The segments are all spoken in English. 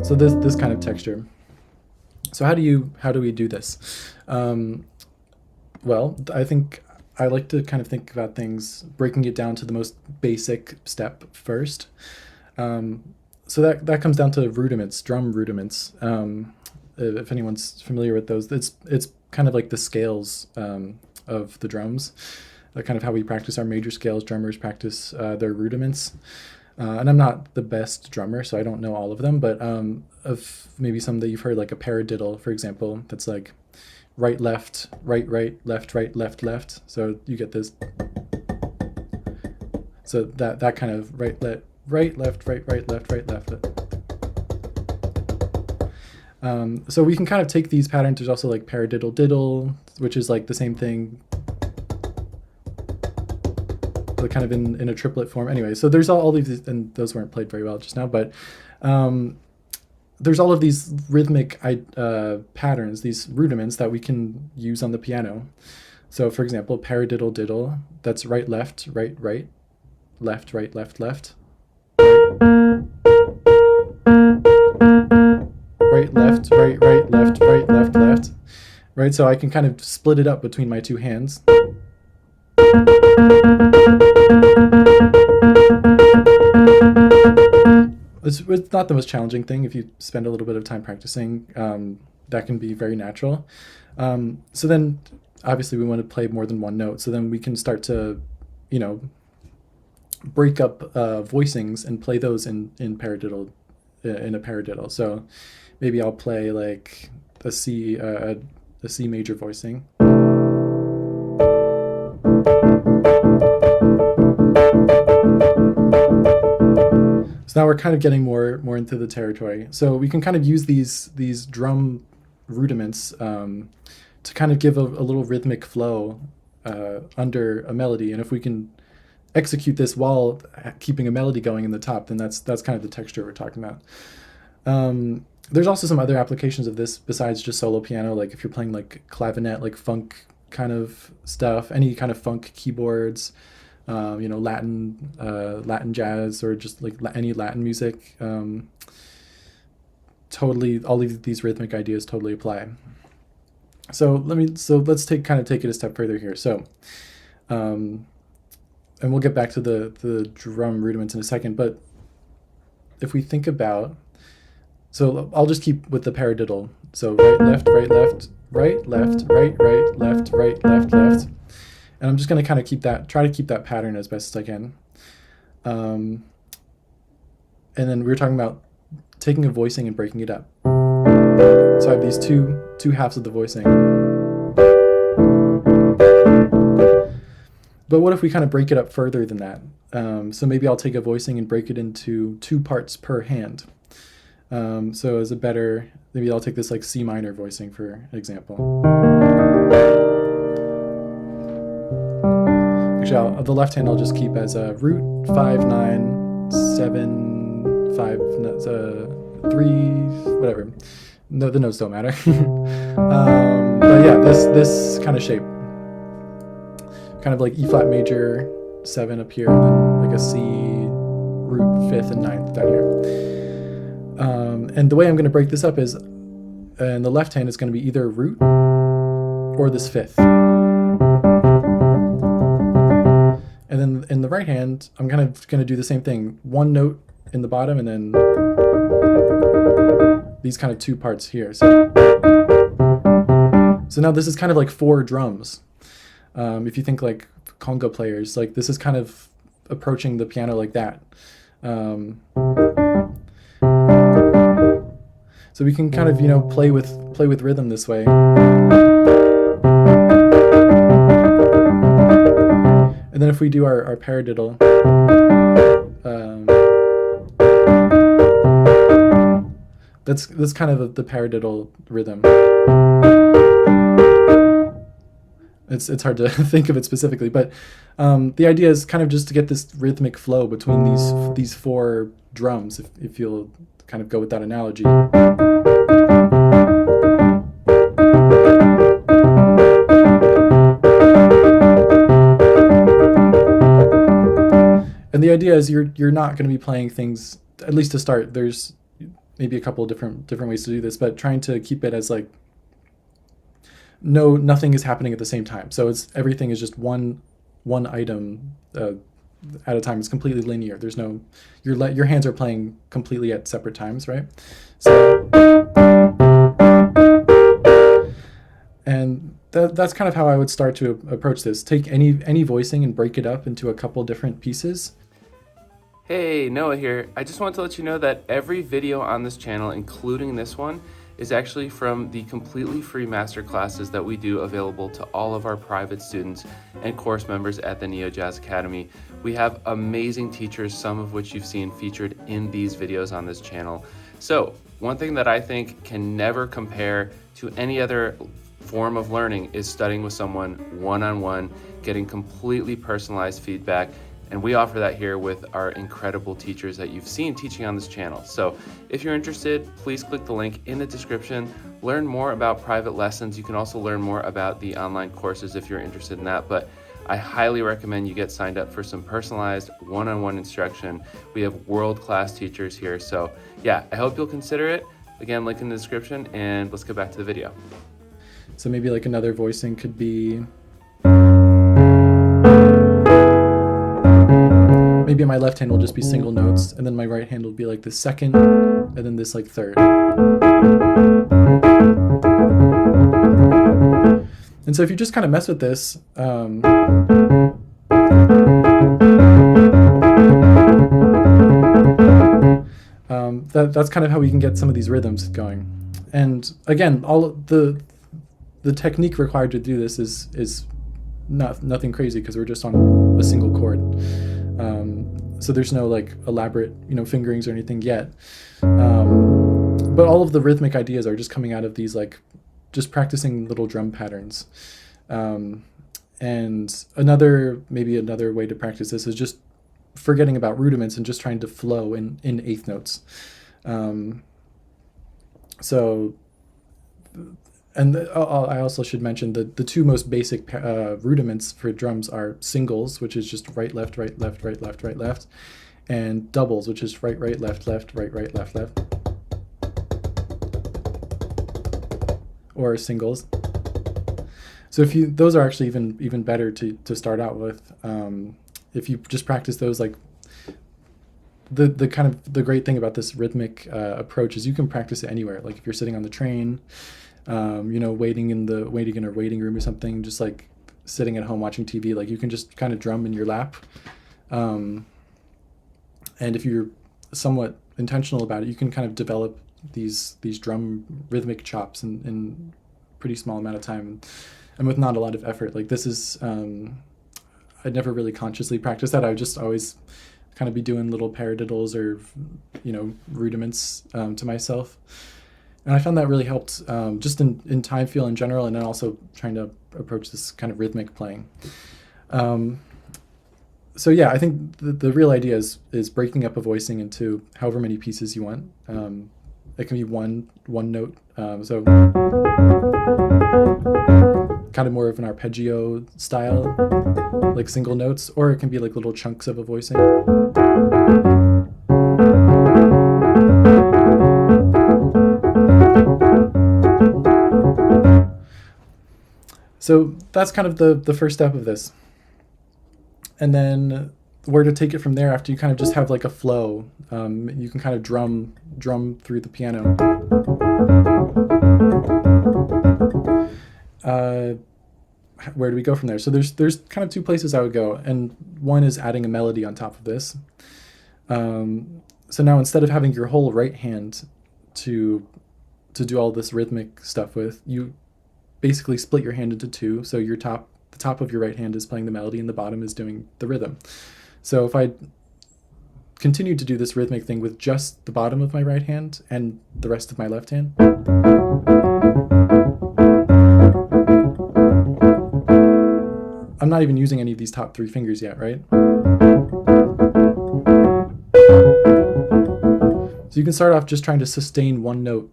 So this kind of texture. So how do we do this? Well, I think I like to kind of think about things, breaking it down to the most basic step first. So that comes down to rudiments, drum rudiments. If anyone's familiar with those, it's kind of like the scales of the drums, kind of how we practice our major scales. Drummers practice their rudiments. And I'm not the best drummer, so I don't know all of them, but of maybe some that you've heard, like a paradiddle, for example, that's like right, left, right, right, left, left. So you get this. So that kind of right, left, right, left, right, left. So we can kind of take these patterns. There's also like paradiddle diddle, which is like the same thing, kind of in a triplet form. Anyway, so there's all these, and those weren't played very well just now, but there's all of these rhythmic patterns, these rudiments that we can use on the piano. So for example, paradiddle diddle, that's right, left, right, right, left, right, left, left. Right, left, right, right, left, right, left, left. Right, so I can kind of split it up between my two hands. It's not the most challenging thing. If you spend a little bit of time practicing, that can be very natural. So then obviously we want to play more than one note. So then we can start to, break up voicings and play those in paradiddle, in a paradiddle. So maybe I'll play like a C major voicing. So now we're kind of getting more into the territory. So we can kind of use these drum rudiments to kind of give a little rhythmic flow under a melody. And if we can execute this while keeping a melody going in the top, then that's kind of the texture we're talking about. There's also some other applications of this besides just solo piano, like if you're playing like clavinet, like funk kind of stuff, any kind of funk keyboards, Latin jazz, or just like any Latin music. Totally, all of these rhythmic ideas totally apply. So let's take it a step further here. So, and we'll get back to the drum rudiments in a second. But if we think about, so I'll just keep with the paradiddle. So right, left, right, left, right, left, right, right, left, right, left, left. And I'm just going to kind of try to keep that pattern as best as I can. And then we were talking about taking a voicing and breaking it up. So I have these two halves of the voicing. But what if we kind of break it up further than that? So maybe I'll take a voicing and break it into 2 parts per hand. So as maybe I'll take this like C minor voicing for example. Actually, the left hand I'll just keep as a root 5 9 7 5 3 whatever. No, the notes don't matter. But yeah, this kind of shape, kind of like E flat major 7 up here, and then like a C root 5th and 9th down here. And the way I'm going to break this up is, in the left hand, it's going to be either root or this 5th. And then in the right hand, I'm kind of going to do the same thing. 1 note in the bottom, and then these kind of 2 parts here. So now this is kind of like 4 drums. If you think like conga players, like this is kind of approaching the piano like that. So we can kind of, play with rhythm this way. And then if we do our paradiddle, that's kind of the paradiddle rhythm. It's hard to think of it specifically, but the idea is kind of just to get this rhythmic flow between these 4 drums, if you'll kind of go with that analogy. And the idea is you're not going to be playing things, at least to start, maybe a couple of different ways to do this, but trying to keep it as like nothing is happening at the same time. So everything is just one item at a time. It's completely linear. There's no your hands are playing completely at separate times, right? So and that's kind of how I would start to approach this. Take any voicing and break it up into a couple different pieces. Hey, Noah here. I just want to let you know that every video on this channel, including this one, is actually from the completely free masterclasses that we do available to all of our private students and course members at the Neo Jazz Academy. We have amazing teachers, some of which you've seen featured in these videos on this channel. So one thing that I think can never compare to any other form of learning is studying with someone one-on-one, getting completely personalized feedback. And we offer that here with our incredible teachers that you've seen teaching on this channel. So if you're interested, please click the link in the description. Learn more about private lessons. You can also learn more about the online courses if you're interested in that. But I highly recommend you get signed up for some personalized one-on-one instruction. We have world-class teachers here. So yeah, I hope you'll consider it. Again, link in the description, and let's get back to the video. So maybe like another voicing could be, maybe my left hand will just be single notes, and then my right hand will be like this second, and then this like third. And so if you just kind of mess with this, that's kind of how we can get some of these rhythms going. And again, all of the technique required to do this is nothing crazy, because we're just on a single chord. So there's no like elaborate, fingerings or anything yet. But all of the rhythmic ideas are just coming out of these, like, just practicing little drum patterns. And maybe another way to practice this is just forgetting about rudiments and just trying to flow in eighth notes. I also should mention that the two most basic rudiments for drums are singles, which is just right, left, right, left, right, left, right, left, and doubles, which is right, right, left, left, right, right, left, left, or singles. So those are actually even better to start out with. If you just practice those, like the great thing about this rhythmic approach is you can practice it anywhere. Like if you're sitting on the train, waiting in a waiting room or something, just like sitting at home watching TV, like you can just kind of drum in your lap. And if you're somewhat intentional about it, you can kind of develop these drum rhythmic chops in pretty small amount of time and with not a lot of effort. Like this is, I'd never really consciously practiced that. I would just always kind of be doing little paradiddles or, rudiments to myself. And I found that really helped just in time feel in general, and then also trying to approach this kind of rhythmic playing. So yeah, I think the real idea is breaking up a voicing into however many pieces you want. It can be one note, so kind of more of an arpeggio style, like single notes, or it can be like little chunks of a voicing. So that's kind of the first step of this. And then where to take it from there after you kind of just have like a flow. You can kind of drum through the piano. Where do we go from there? So there's kind of two places I would go, and one is adding a melody on top of this. So now instead of having your whole right hand to do all this rhythmic stuff with, you basically split your hand into two. So the top of your right hand is playing the melody and the bottom is doing the rhythm. So if I continue to do this rhythmic thing with just the bottom of my right hand and the rest of my left hand, I'm not even using any of these top three fingers yet, right? So you can start off just trying to sustain one note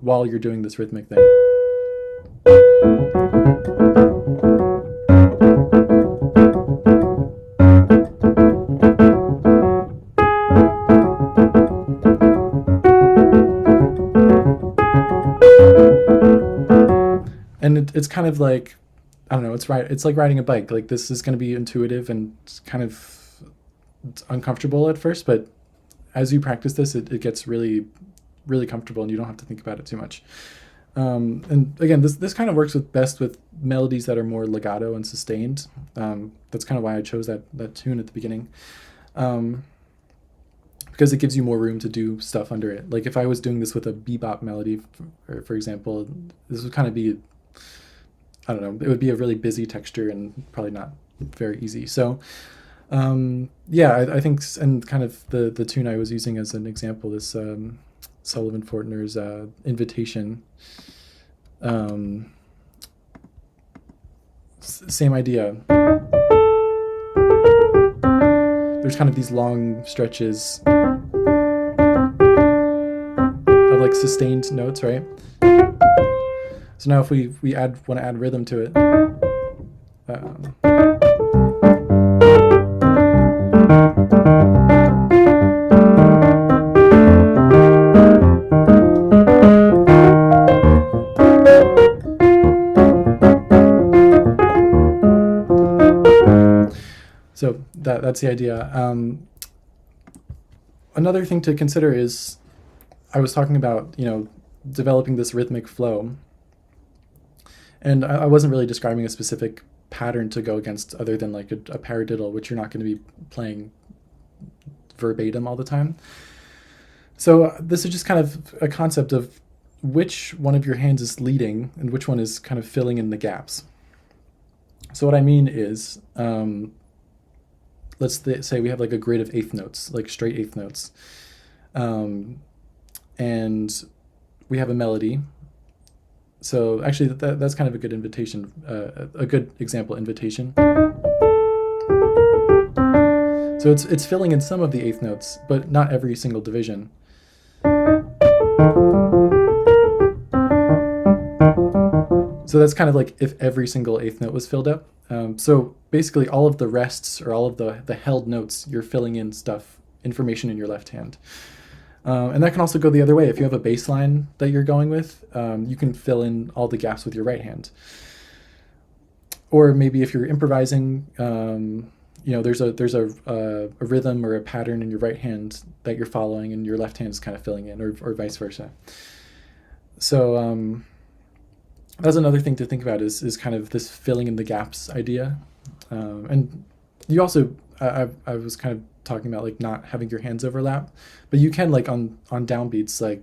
while you're doing this rhythmic thing. it's kind of like, I don't know, it's like riding a bike. Like, this is going to be intuitive and it's kind of uncomfortable at first, but as you practice this, it gets really, really comfortable and you don't have to think about it too much. And again, this kind of works best with melodies that are more legato and sustained. That's kind of why I chose that tune at the beginning. Because it gives you more room to do stuff under it. Like if I was doing this with a bebop melody, for example, this would kind of be, I don't know, it would be a really busy texture and probably not very easy. So I think, and kind of the tune I was using as an example, this Sullivan Fortner's Invitation. Same idea. There's kind of these long stretches of like sustained notes, right? So now if we want to add rhythm to it. So that's the idea. Another thing to consider is, I was talking about, developing this rhythmic flow. And I wasn't really describing a specific pattern to go against other than like a paradiddle, which you're not going to be playing verbatim all the time. So this is just kind of a concept of which one of your hands is leading and which one is kind of filling in the gaps. So what I mean is, let's say we have like a grid of eighth notes, like straight eighth notes. And we have a melody. So actually that's kind of a good invitation, a good example invitation. So it's filling in some of the eighth notes, but not every single division. So that's kind of like if every single eighth note was filled up. So basically all of the rests or all of the held notes, you're filling in information in your left hand. And that can also go the other way. If you have a bass line that you're going with, you can fill in all the gaps with your right hand. Or maybe if you're improvising, there's a rhythm or a pattern in your right hand that you're following and your left hand is kind of filling in, or vice versa. So that's another thing to think about is kind of this filling in the gaps idea. And you also, I was kind of talking about like not having your hands overlap, but you can like on downbeats, like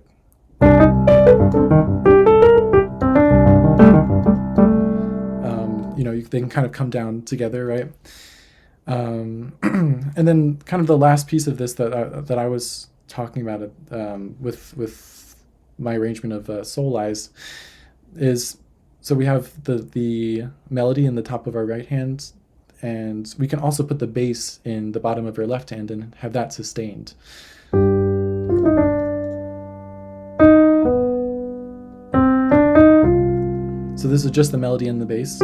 they can kind of come down together, right? And then kind of the last piece of this that I was talking about with my arrangement of Soul Eyes is, so we have the melody in the top of our right hand, and we can also put the bass in the bottom of our left hand and have that sustained. So this is just the melody and the bass.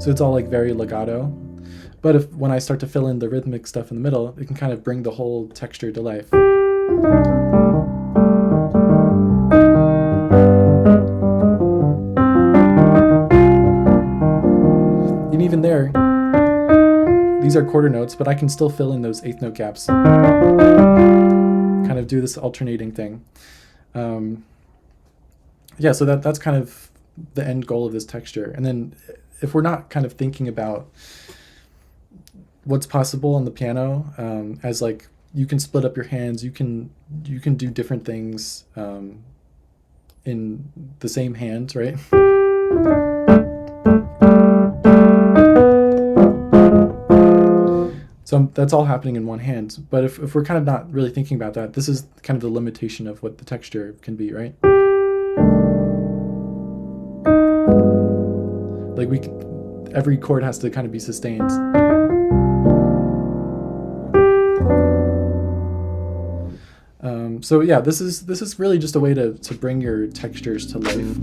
So it's all like very legato. But when I start to fill in the rhythmic stuff in the middle, it can kind of bring the whole texture to life. And even there, these are quarter notes, but I can still fill in those eighth note gaps. Kind of do this alternating thing. So that's kind of the end goal of this texture. And then if we're not kind of thinking about what's possible on the piano, as like you can split up your hands, you can do different things in the same hand, right? So that's all happening in one hand. But if we're kind of not really thinking about that, this is kind of the limitation of what the texture can be, right? Like every chord has to kind of be sustained. This is really just a way to bring your textures to life.